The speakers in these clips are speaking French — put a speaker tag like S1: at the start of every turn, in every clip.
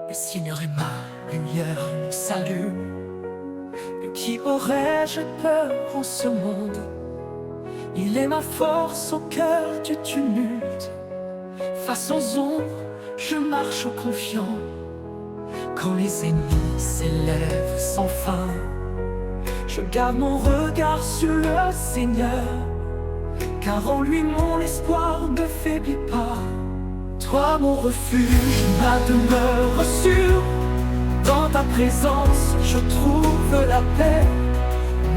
S1: Le Seigneur est ma lumière, mon salut. De qui aurais-je peur en ce monde? Il est ma force au cœur du tumulte. Face aux ombres, je marche confiant. Quand les ennemis s'élèvent sans fin, je garde mon regard sur le Seigneur, car en lui mon espoir ne faiblit pas. Toi mon refuge, ma demeure sûre, dans ta présence je trouve la paix.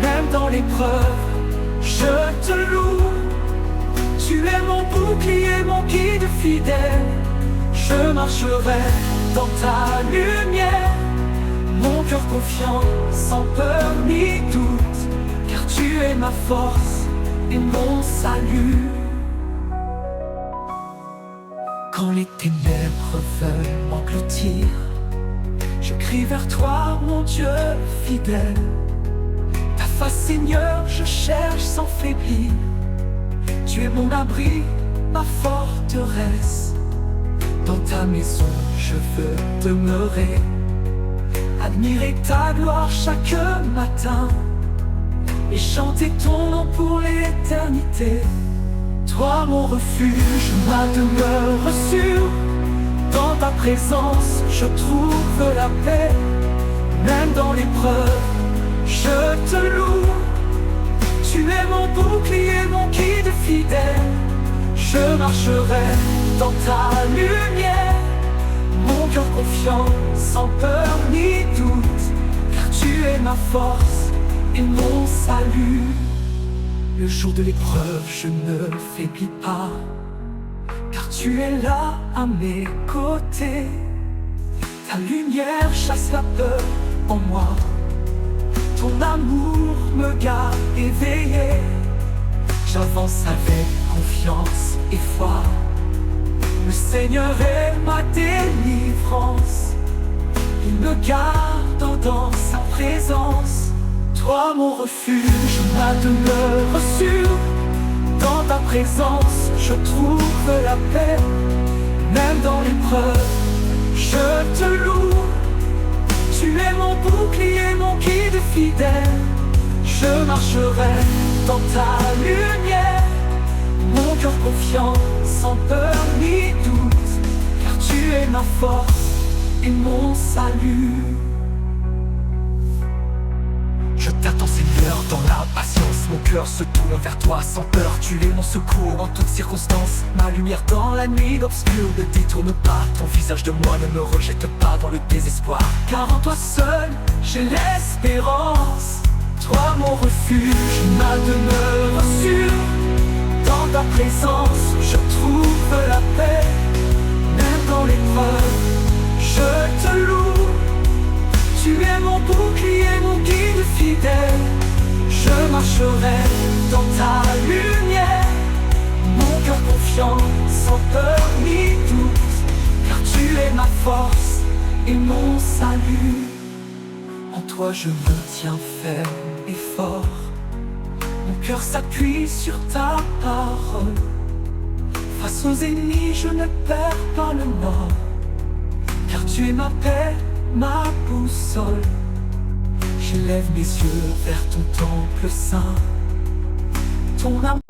S1: Même dans l'épreuve, je te loue. Tu es mon bouclier, mon guide fidèle. Je marcherai dans ta lumière, mon cœur confiant, sans peur ni doute, car tu es ma force et mon salut. Quand les ténèbres veulent m'engloutir, je crie vers toi, mon Dieu fidèle. Ta face, Seigneur, je cherche sans faiblir. Tu es mon abri, ma forteresse. Dans ta maison, je veux demeurer, admirer ta gloire chaque matin et chanter ton nom pour l'éternité. Toi mon refuge, ma demeure sûre, dans ta présence je trouve la paix. Même dans l'épreuve, je te loue. Tu es mon bouclier, mon guide fidèle. Je marcherai dans ta lumière, mon cœur confiant, sans peur ni doute, car tu es ma force et mon salut. Le jour de l'épreuve, je ne faiblis pas, car tu es là à mes côtés. Ta lumière chasse la peur en moi, ton amour me garde éveillé. J'avance avec confiance et foi. Le Seigneur est ma délivrance. Il me garde dans sa présence. Toi mon refuge, ma demeure sûre, dans ta présence je trouve la paix. Même dans l'épreuve, je te loue. Tu es mon bouclier, mon guide fidèle. Je marcherai dans ta lumière, mon cœur confiant, sans peur ni doute, car tu es ma force et mon salut. Je t'attends Seigneur dans la patience, mon cœur se tourne vers toi sans peur. Tu es mon secours en toutes circonstances, ma lumière dans la nuit obscure. Ne détourne pas ton visage de moi, ne me rejette pas dans le désespoir, car en toi seul j'ai l'espérance. Toi mon refuge, ma demeure sûre, dans ta présence je trouve la paix. Même dans l'épreuve, je te loue. Tu es mon bouclier, mon guide fidèle. Je marcherai dans ta lumière, mon cœur confiant, sans peur ni doute, car tu es ma force et mon salut. En toi je me tiens ferme et fort, mon cœur s'appuie sur ta parole. Face aux ennemis je ne perds pas le nord, car tu es ma paix, ma boussole. J'élève mes yeux vers ton temple saint, ton amour.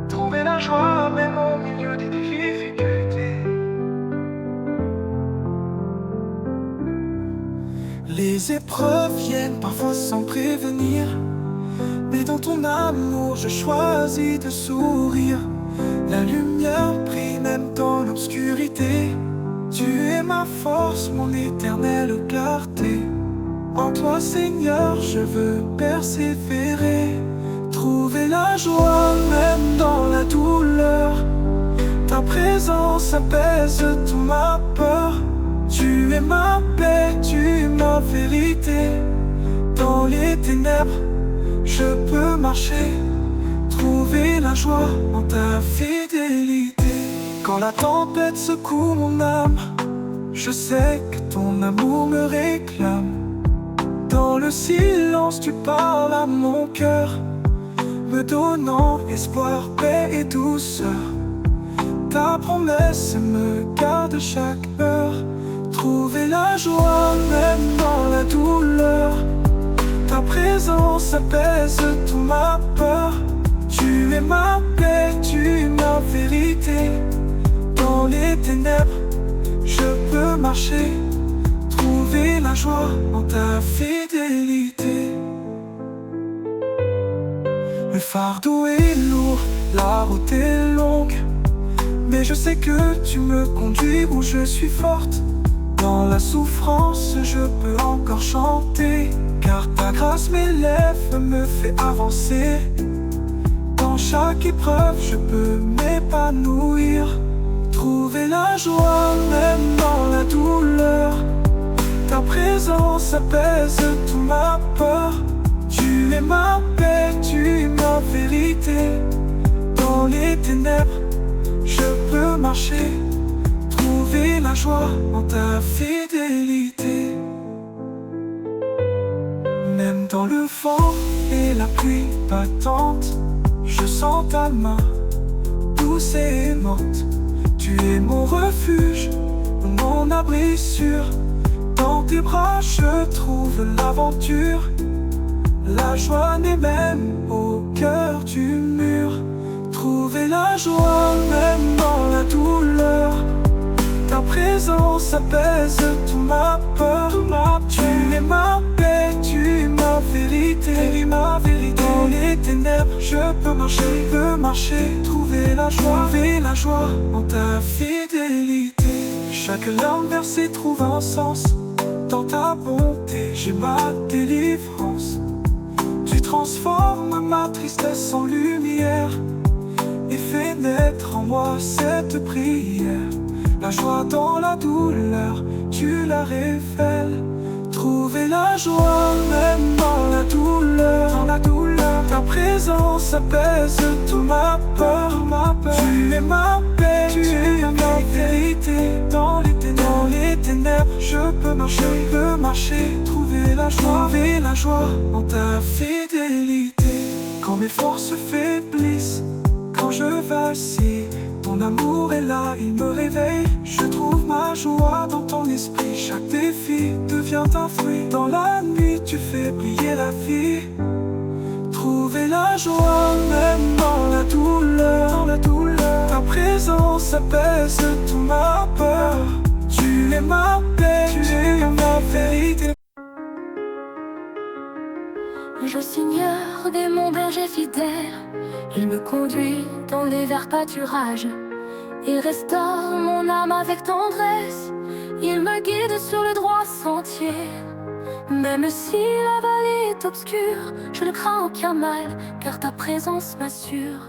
S1: Trouver la joie même au milieu des difficultés. Les épreuves viennent parfois sans prévenir, mais dans ton amour je choisis de sourire. La lumière brille même dans l'obscurité. Tu es ma force, mon éternelle clarté. En toi Seigneur je veux persévérer, trouver la joie même dans la douleur. Ta présence apaise toute ma peur. Tu es ma paix, tu es ma vérité. Dans les ténèbres je peux marcher, trouver la joie en ta fidélité. Quand la tempête secoue mon âme, je sais que ton amour me réclame. Dans le silence tu parles à mon cœur, me donnant espoir, paix et douceur. Ta promesse me garde chaque heure. Trouver la joie même dans la douleur. Ta présence apaise toute ma peur. Tu es ma paix, tu es ma vérité. Dans les ténèbres, je peux marcher. Trouver la joie en ta fidélité. Le fardeau est lourd, la route est longue, mais je sais que tu me conduis où je suis forte. Dans la souffrance, je peux encore chanter, car ta grâce m'élève, me fait avancer. Dans chaque épreuve, je peux m'épanouir. Trouver la joie même dans la douleur. Ta présence apaise toute ma peur. Tu es ma paix, tu es ma vérité. Dans les ténèbres, je peux marcher. Trouver la joie en ta fidélité. Même dans le vent et la pluie battante, je sens ta main douce et aimante. Tu es mon refuge, mon abri sûr. Dans tes bras je trouve l'aventure. La joie naît même au cœur du mur. Trouver la joie même dans la douleur. Ta présence apaise toute ma peur. Tu es ma paix, tu es ma vérité. Dans les ténèbres, je peux marcher, trouver la joie en ta fidélité. Chaque larme versée trouve un sens. Dans ta bonté, j'ai ma délivrance. Tu transformes ma tristesse en lumière et fais naître en moi cette prière. La joie dans la douleur, tu la révèles. Trouver la joie même dans la douleur. Ta présence apaise toute ma peur. Tu es ma paix, tu es ma vérité. Dans les ténèbres, je peux marcher, trouver la joie en ta fidélité. Quand mes forces faiblissent, quand je vacille, ton amour est là, il me réveille. Je trouve ma joie dans ton esprit. Chaque défi devient un fruit. Dans la nuit, tu fais briller la vie. Trouver la joie même dans la douleur. Ta présence apaise toute ma peur. Tu es ma paix, tu es ma vérité.
S2: Je seigneur des mon berger fidèle. Il me conduit dans les verts pâturages. Il restaure mon âme avec tendresse. Il me guide sur le droit sentier. Même si la vallée est obscure, je ne crains aucun mal, car ta présence m'assure.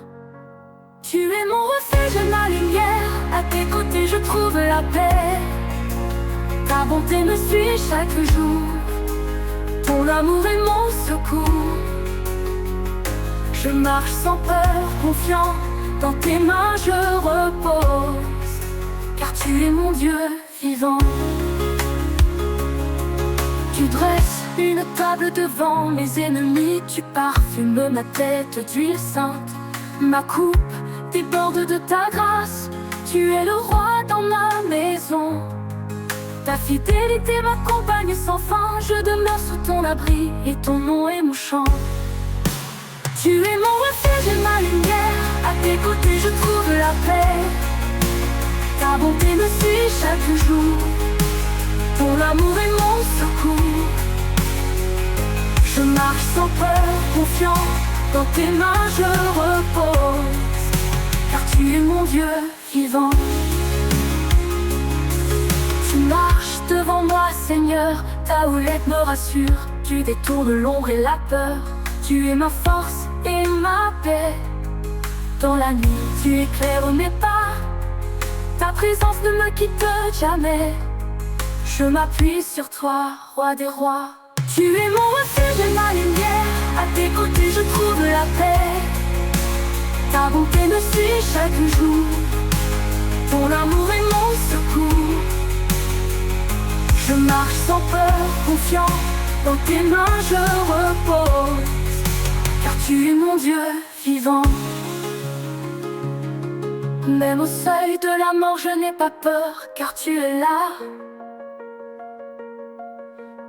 S2: Tu es mon refuge et ma lumière. À tes côtés je trouve la paix. Ta bonté me suit chaque jour. Ton amour est mon secours. Je marche sans peur, confiant. Dans tes mains je repose, car tu es mon Dieu vivant. Tu dresses une table devant mes ennemis. Tu parfumes ma tête d'huile sainte. Ma coupe déborde de ta grâce. Tu es le roi dans ma maison. Ta fidélité m'accompagne sans fin. Je demeure sous ton abri et ton nom est mon chant. Tu es mon refuge et ma lumière. À tes côtés je trouve la paix. Ta bonté me suit chaque jour. Ton amour est mon secours. Je marche sans peur, confiant. Dans tes mains je repose, car tu es mon Dieu vivant. Tu marches devant moi Seigneur. Ta houlette me rassure. Tu détournes l'ombre et la peur. Tu es ma force et ma paix. Dans la nuit, tu éclaires mes pas. Ta présence ne me quitte jamais. Je m'appuie sur toi, roi des rois. Tu es mon refuge et ma lumière. À tes côtés je trouve la paix. Ta bonté me suit chaque jour. Ton amour est mon secours. Je marche sans peur, confiant. Dans tes mains je repose, car tu es mon Dieu vivant. Même au seuil de la mort, je n'ai pas peur, car tu es là.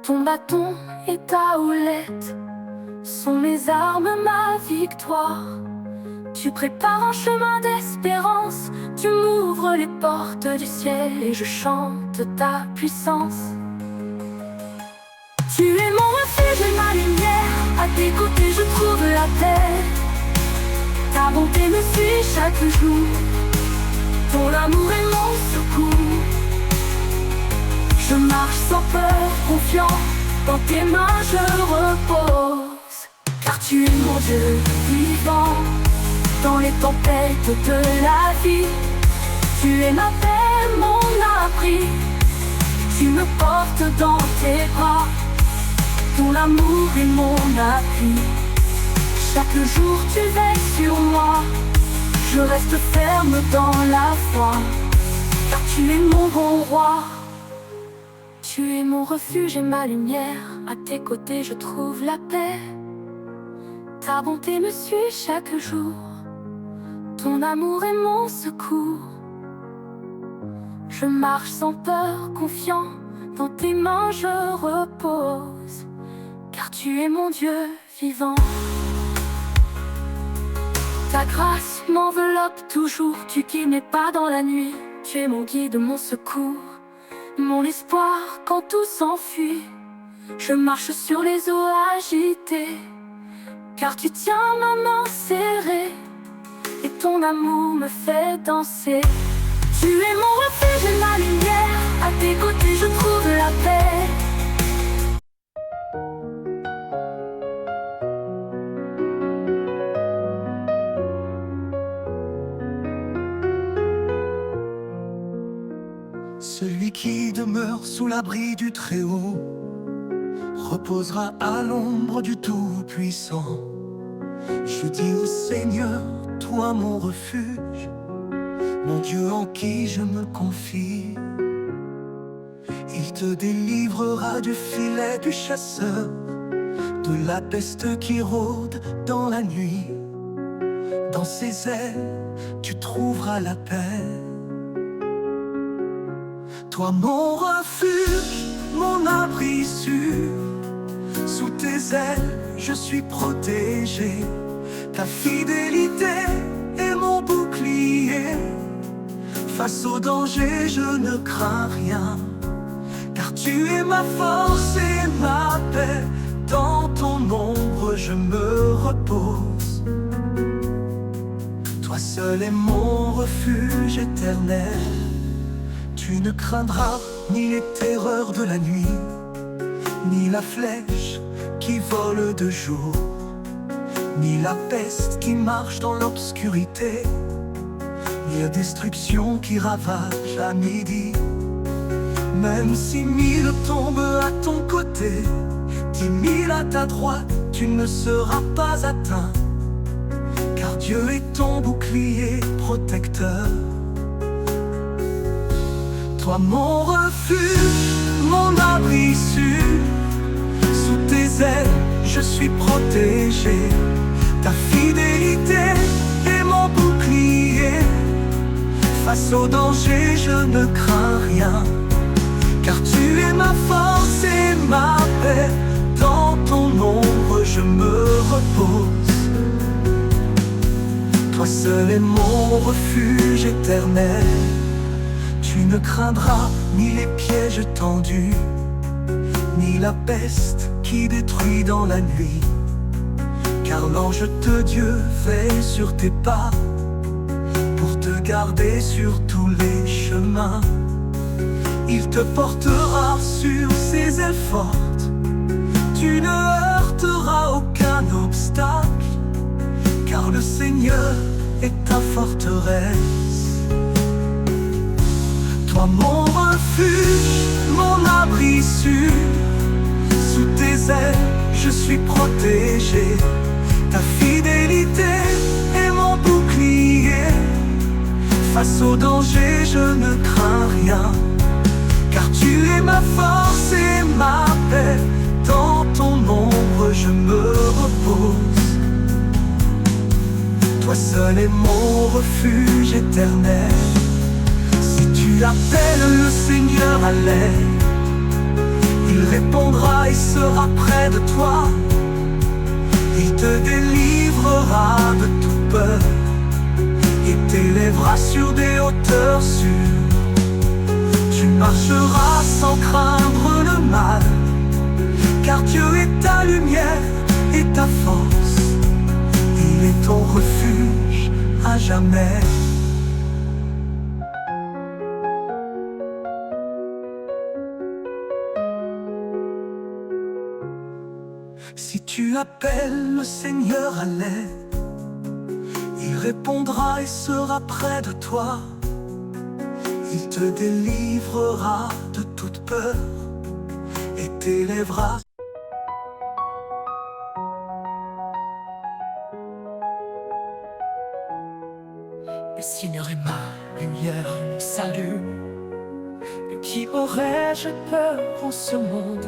S2: Ton bâton et ta houlette sont mes armes, ma victoire. Tu prépares un chemin d'espérance, tu m'ouvres les portes du ciel et je chante ta puissance. Tu es mon refuge et ma lumière, à tes côtés je trouve la paix. Ta bonté me suit chaque jour, ton amour est mon secours. Je marche sans peur, confiant, dans tes mains je repose. Car tu es mon Dieu vivant, dans les tempêtes de la vie. Tu es ma paix, mon abri, tu me portes dans tes bras. Ton amour est mon appui, chaque jour tu veilles sur moi. Je reste ferme dans la foi, car tu es mon bon roi. Tu es mon refuge et ma lumière, à tes côtés je trouve la paix. Ta bonté me suit chaque jour, ton amour est mon secours. Je marche sans peur, confiant, dans tes mains je repose. Car tu es mon Dieu vivant. Ta grâce m'enveloppe toujours, tu qui n'es pas dans la nuit. Tu es mon guide, mon secours, mon espoir quand tout s'enfuit. Je marche sur les eaux agitées, car tu tiens ma main serrée, et ton amour me fait danser. Tu es mon refuge et ma lumière, à tes côtés je trouve la paix.
S1: Celui qui demeure sous l'abri du Très-Haut reposera à l'ombre du Tout-Puissant. Je dis au Seigneur, toi mon refuge, mon Dieu en qui je me confie. Il te délivrera du filet du chasseur, de la peste qui rôde dans la nuit. Dans ses ailes, tu trouveras la paix. Toi mon refuge, mon abri sûr, sous tes ailes je suis protégé. Ta fidélité est mon bouclier, face au danger je ne crains rien. Car tu es ma force et ma paix, dans ton ombre je me repose. Toi seul es mon refuge éternel. Tu ne craindras ni les terreurs de la nuit, ni la flèche qui vole de jour, ni la peste qui marche dans l'obscurité, ni la destruction qui ravage à midi. Même si 1000 tombent à ton côté, 10 000 à ta droite, tu ne seras pas atteint, car Dieu est ton bouclier protecteur. Toi mon refuge, mon abri sûr, sous tes ailes je suis protégé. Ta fidélité est mon bouclier, face au danger je ne crains rien. Car tu es ma force et ma paix, dans ton ombre je me repose. Toi seul es mon refuge éternel. Tu ne craindras ni les pièges tendus, ni la peste qui détruit dans la nuit. Car l'ange de Dieu veille sur tes pas, pour te garder sur tous les chemins. Il te portera sur ses ailes fortes, tu ne heurteras aucun obstacle, car le Seigneur est ta forteresse. Toi mon refuge, mon abri sûr, sous tes ailes je suis protégé. Ta fidélité est mon bouclier, face au danger je ne crains rien. Car tu es ma force et ma paix, dans ton ombre je me repose. seul est mon refuge éternel. Si tu appelles le Seigneur à l'aide, il répondra et sera près de toi. Il te délivrera de toute peur et t'élèvera sur des hauteurs sûres. Tu marcheras sans craindre le mal, car Dieu est ta lumière et ta force. Il est ton refuge à jamais. Si tu appelles le Seigneur à l'aide, il répondra et sera près de toi. Il te délivrera de toute peur et t'élèvera. Le Seigneur est ma lumière, mon salut. De qui aurais-je peur en ce monde?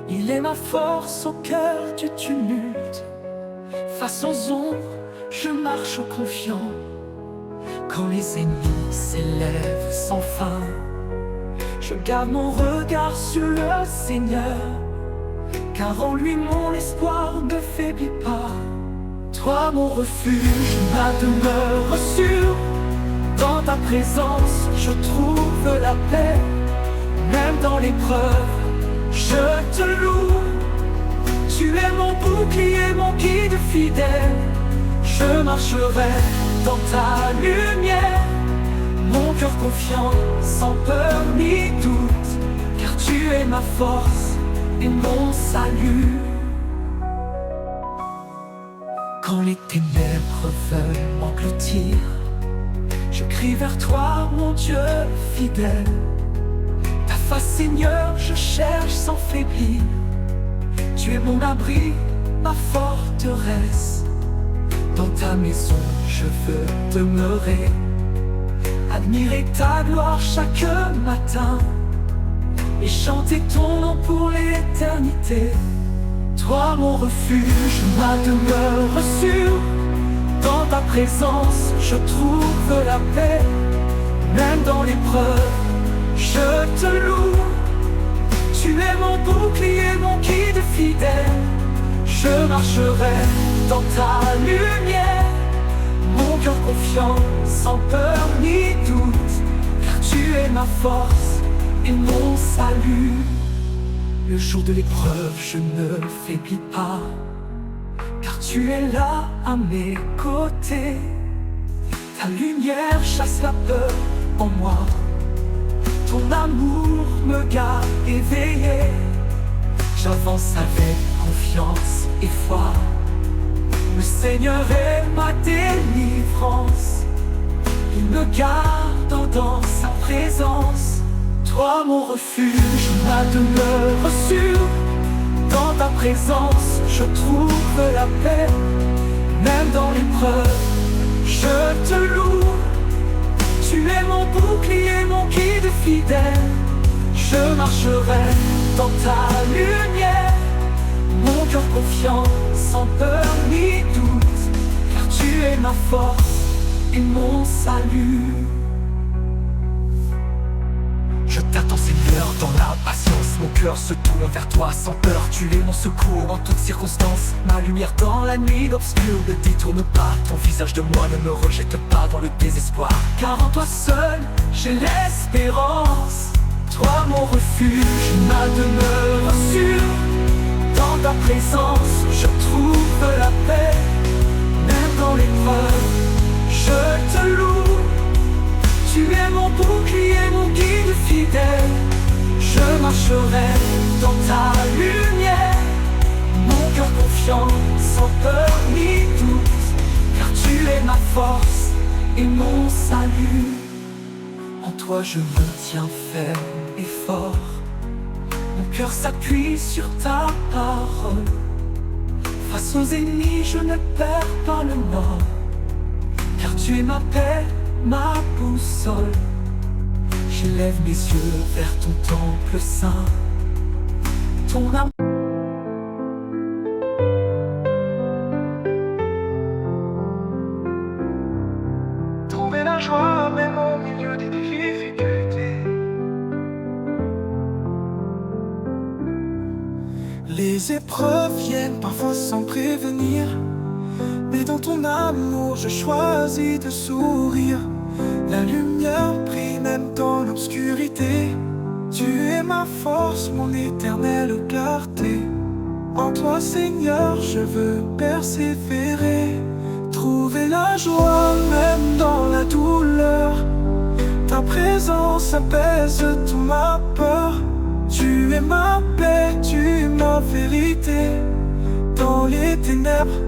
S1: Il est ma force au cœur du tumulte. Face aux ombres, je marche confiant. Quand les ennemis s'élèvent sans fin, je garde mon regard sur le Seigneur, car en lui mon espoir ne faiblit pas. Toi mon refuge, ma demeure sûre, dans ta présence je trouve la paix. Même dans l'épreuve, je te loue. Tu es mon bouclier, mon guide fidèle. Je marcherai dans ta lumière, mon cœur confiant, sans peur ni doute, car tu es ma force et mon salut. Quand les ténèbres veulent m'engloutir, je crie vers toi, mon Dieu fidèle. Ta face, Seigneur, je cherche sans faiblir. Tu es mon abri, ma forteresse. Dans ta maison, je veux demeurer, admirer ta gloire chaque matin et chanter ton nom pour l'éternité. Toi mon refuge, ma demeure sûre, dans ta présence je trouve la paix. Même dans l'épreuve, je te loue. Tu es mon bouclier, mon guide fidèle. Je marcherai dans ta lumière, mon cœur confiant, sans peur ni doute, car tu es ma force et mon salut. Le jour de l'épreuve, je ne faiblis pas, car tu es là à mes côtés. Ta lumière chasse la peur en moi, ton amour me garde éveillé. J'avance avec confiance et foi, le Seigneur est ma délivrance. Il me garde dans sa présence. Toi mon refuge, ma demeure sûre, dans ta présence je trouve la paix. Même dans l'épreuve, je te loue. Tu es mon bouclier, mon guide fidèle. Je marcherai dans ta lumière, mon cœur confiant, sans peur ni doute, car tu es ma force et mon salut. Je t'attends Seigneur dans la patience, mon cœur se tourne vers toi sans peur. Tu es mon secours en toutes circonstances, ma lumière dans la nuit obscure. Ne détourne pas ton visage de moi, ne me rejette pas dans le désespoir, car en toi seul j'ai l'espérance. Toi mon refuge, ma demeure sûre, dans ta présence je trouve la paix. Même dans l'épreuve, je te loue. Tu es mon bouclier, mon guide fidèle. Je marcherai dans ta lumière, mon cœur confiant, sans peur ni doute, car tu es ma force et mon salut. En toi je me tiens ferme et fort, mon cœur s'appuie sur ta parole. Face aux ennemis je ne perds pas le nord, car tu es ma paix, ma boussole. J'élève mes yeux vers ton temple saint, ton amour. Les épreuves viennent parfois sans prévenir, mais dans ton amour je choisis de sourire. La lumière brille même dans l'obscurité. Tu es ma force, mon éternelle clarté. En toi Seigneur je veux persévérer, trouver la joie même dans la douleur. Ta présence apaise toute ma peur. Tu es ma paix, tu es ma vérité. Dans les ténèbres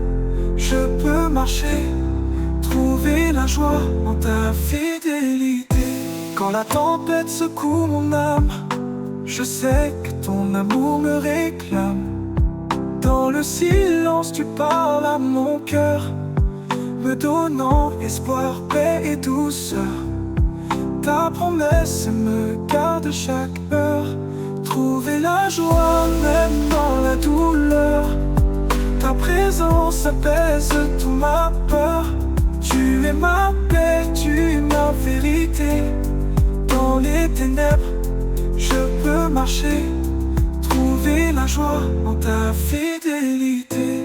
S1: je peux marcher, trouver la joie en ta fidélité. Quand la tempête secoue mon âme, je sais que ton amour me réclame. Dans le silence tu parles à mon cœur, me donnant espoir, paix et douceur. Ta promesse me garde chaque heure, trouver la joie même dans la douleur. Ta présence apaise toute ma peur. Tu es ma paix, tu es ma vérité. Dans les ténèbres je peux marcher, trouver la joie en ta fidélité.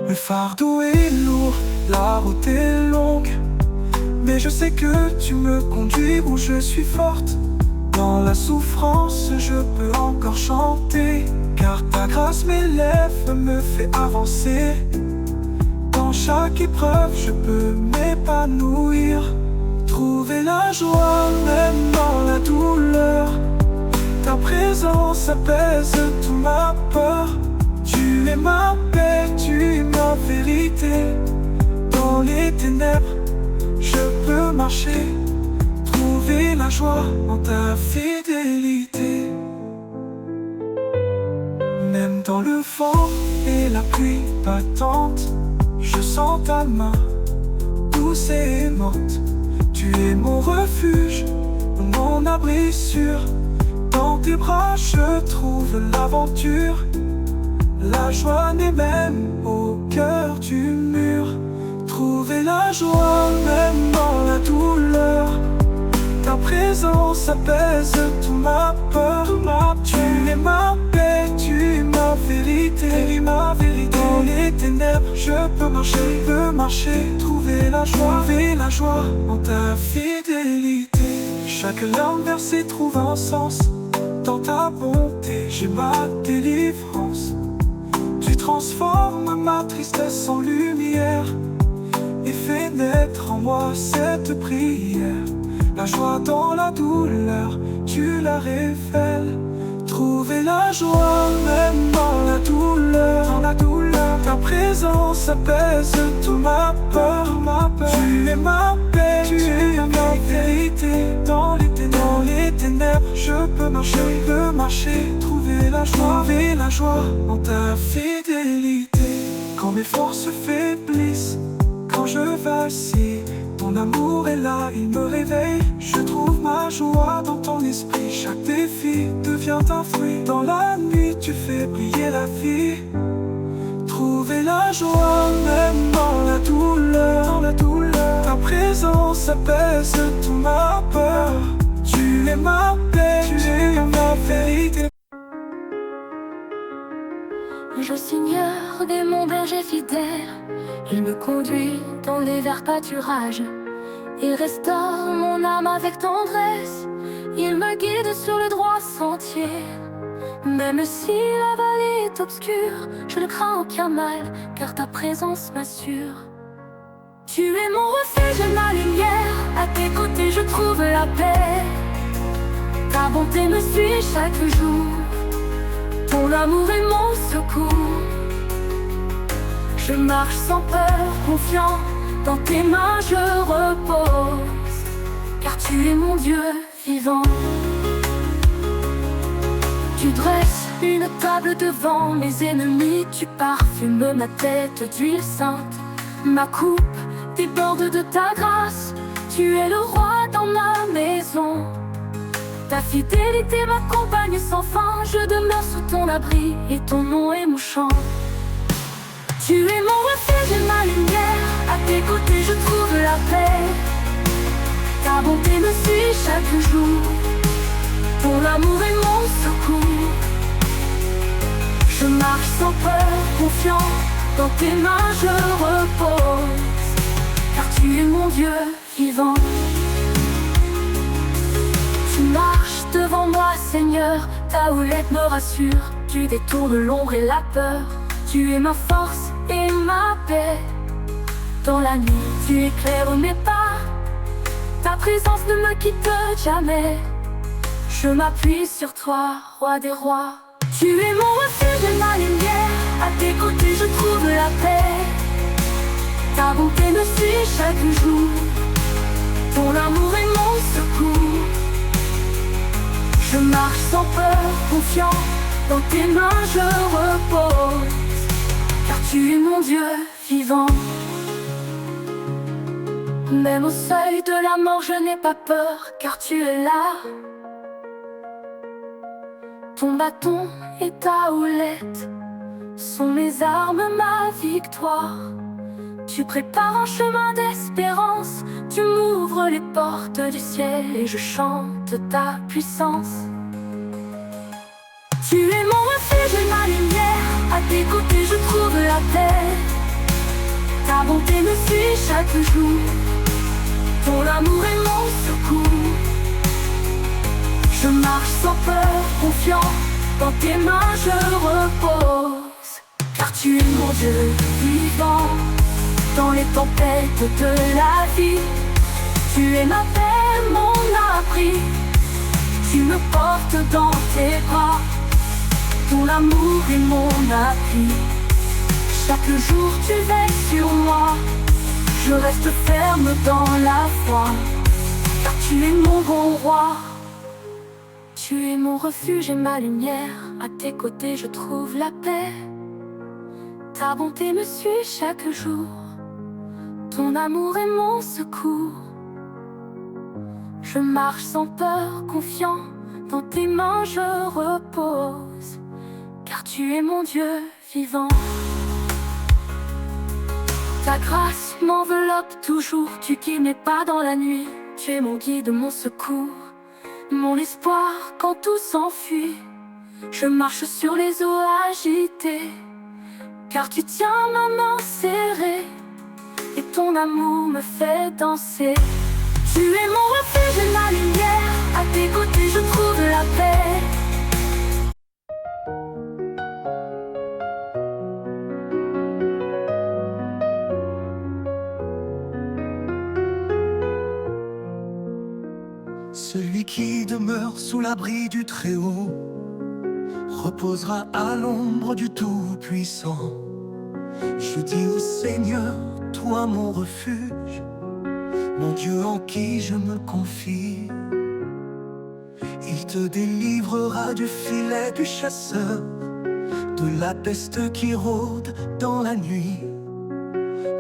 S1: Le fardeau est lourd, la route est longue, mais je sais que tu me conduis où je suis forte. Dans la souffrance je peux encore chanter, car ta grâce m'élève, me fait avancer. Dans chaque épreuve je peux m'épanouir, trouver la joie même dans la douleur. Ta présence apaise toute ma peur. Tu es ma paix, tu es ma vérité. Dans les ténèbres je peux marcher, trouver la joie en ta fidélité. Même dans le vent et la pluie battante, je sens ta main douce et aimante. Tu es mon refuge, mon abri sûr. Dans tes bras je trouve l'aventure. La joie naît même au cœur du mur, trouver la joie même dans la douleur. Ta présence apaise toute ma peur. Tu es ma paix, tu es ma vérité, ma vérité. Dans les ténèbres je peux marcher, trouver la joie en ta fidélité. Chaque larme versée trouve un sens. Dans ta bonté j'ai ma délivrance. Tu transformes ma tristesse en lumière et fais naître en moi cette prière. La joie dans la douleur, tu la révèles. Trouver la joie même dans la douleur, Ta présence apaise toute ma peur, Tu es ma paix, tu es ma vérité. Dans les ténèbres, je peux marcher, trouver la joie en ta fidélité. Quand mes forces faiblissent, quand je vacille, ton amour est là, il me réveille. Je trouve ma joie dans ton esprit. Chaque défi devient un fruit. Dans la nuit, tu fais briller la vie. Trouver la joie même dans la douleur, Ta présence apaise toute ma peur. Tu es ma paix, tu es ma vérité.
S2: Le Seigneur est mon berger fidèle. Il me conduit dans les verts pâturages. Il restaure mon âme avec tendresse. Il me guide sur le droit sentier. Même si la vallée est obscure, je ne crains aucun mal, car ta présence m'assure. Tu es mon refuge et ma lumière, à tes côtés je trouve la paix. Ta bonté me suit chaque jour, ton amour est mon secours. Je marche sans peur, confiant, dans tes mains je repose, car tu es mon Dieu vivant. Tu dresses une table devant mes ennemis, tu parfumes ma tête d'huile sainte. Ma coupe déborde de ta grâce, tu es le roi dans ma maison. Ta fidélité m'accompagne sans fin, je demeure sous ton abri et ton nom est mon chant. Tu es mon refuge et ma lumière, à tes côtés je trouve la paix. Ta bonté me suit chaque jour, ton amour est mon secours. marche sans peur, confiant, dans tes mains je repose, car tu es mon Dieu vivant. Tu marches devant moi, Seigneur, ta houlette me rassure. Tu détournes l'ombre et la peur. Tu es ma force et ma paix. Dans la nuit, tu éclaires mes pas. Ta présence ne me quitte jamais. Je m'appuie sur toi, roi des rois. Tu es mon refuge et ma lumière. À tes côtés je trouve la paix. Ta bonté me suit chaque jour. Ton amour est mon secours. Je marche sans peur, confiant, dans tes mains je repose, car tu es mon Dieu vivant. Même au seuil de la mort je n'ai pas peur, car tu es là. Ton bâton et ta houlette sont mes armes, ma victoire. Tu prépares un chemin d'espérance. Tu m'ouvres les portes du ciel et je chante ta puissance. Tu es mon refuge et ma lumière. À tes côtés je trouve la paix. Ta bonté me suit chaque jour. Ton amour est mon secours. Je marche sans peur, confiant, dans tes mains je repose, car tu es mon Dieu vivant. Dans les tempêtes de la vie, tu es ma paix, mon abri. Tu me portes dans tes bras. Ton amour est mon appui. Chaque jour tu veilles sur moi. Je reste ferme dans la foi, car tu es mon bon roi. Tu es mon refuge et ma lumière. À tes côtés je trouve la paix. Ta bonté me suit chaque jour. Ton amour est mon secours. Je marche sans peur, confiant, dans tes mains je repose, car tu es mon Dieu vivant. Ta grâce m'enveloppe toujours, tu qui n'es pas dans la nuit. Tu es mon guide, mon secours, mon espoir quand tout s'enfuit. Je marche sur les eaux agitées, car tu tiens ma main serrée. Et ton amour me fait danser. Tu es mon refuge et ma lumière. À tes côtés je trouve la paix.
S1: Celui qui demeure sous l'abri du Très-Haut reposera à l'ombre du Tout-Puissant. Je dis au Seigneur, toi mon refuge, mon Dieu en qui je me confie. Il te délivrera du filet du chasseur, de la peste qui rôde dans la nuit.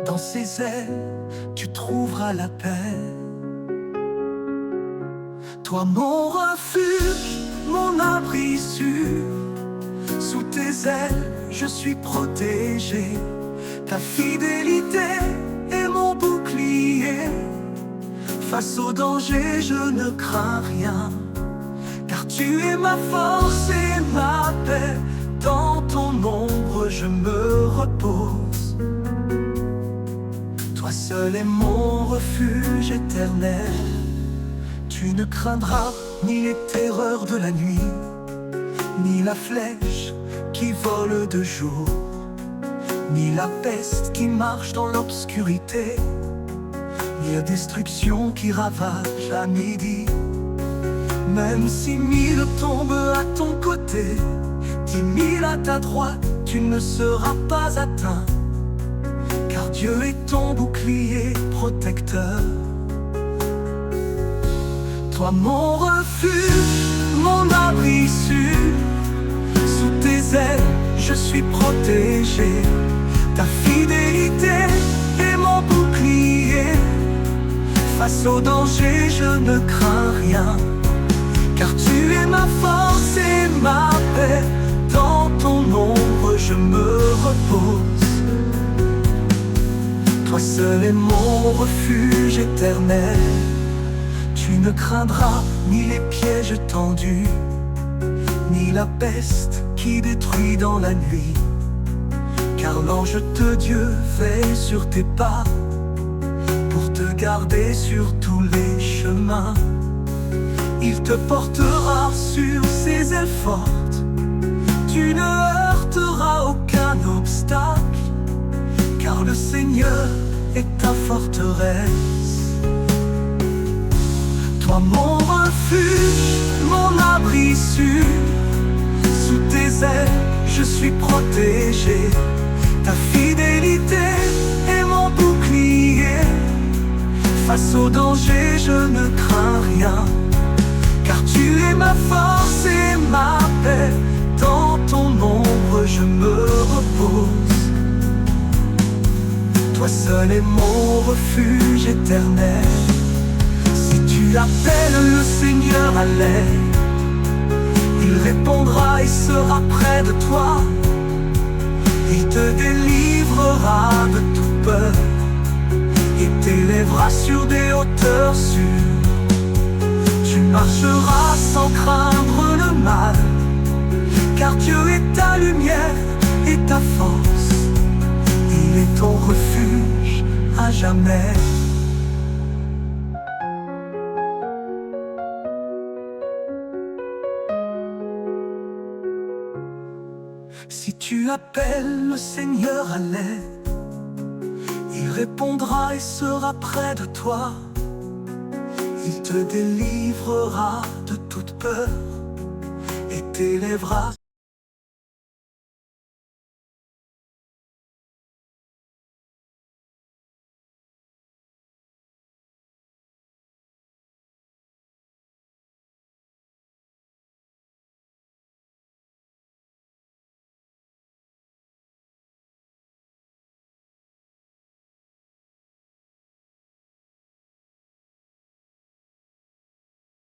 S1: Dans ses ailes, tu trouveras la paix. Toi mon refuge, mon abri sûr, sous tes ailes je suis protégé. Ta fidélité est mon bouclier. Face au danger je ne crains rien, car tu es ma force et ma paix. Dans ton ombre je me repose. Toi seul est mon refuge éternel. Tu ne craindras ni les terreurs de la nuit, ni la flèche qui vole de jour, ni la peste qui marche dans l'obscurité, ni la destruction qui ravage à midi. Même si 1000 tombent à ton côté, 10 000 à ta droite, tu ne seras pas atteint, car Dieu est ton bouclier protecteur. Toi mon refuge, mon abri sûr, sous tes ailes je suis protégé. Ta fidélité est mon bouclier. Face au danger je ne crains rien, car tu es ma force et ma paix. Dans ton ombre je me repose. Toi seul est mon refuge éternel. Tu ne craindras ni les pièges tendus, ni la peste qui détruit dans la nuit. Car l'ange de Dieu veille sur tes pas pour te garder sur tous les chemins. Il te portera sur ses ailes fortes, tu ne heurteras aucun obstacle, car le Seigneur est ta forteresse. Toi mon refuge, mon abri sûr, sous tes ailes je suis protégé. Ta fidélité est mon bouclier, face au danger je ne crains rien. Car tu es ma force et ma paix, dans ton ombre je me repose. Toi seul est mon refuge éternel. Si tu appelles le Seigneur à l'aide, il répondra et sera près de toi. Il te délivrera de toute peur et t'élèvera sur des hauteurs sûres. Tu marcheras sans craindre le mal, car Dieu est ta lumière et ta force. Il est ton refuge à jamais. Si tu appelles le Seigneur à l'aide, il répondra et sera près de toi. Il te délivrera de toute peur et t'élèvera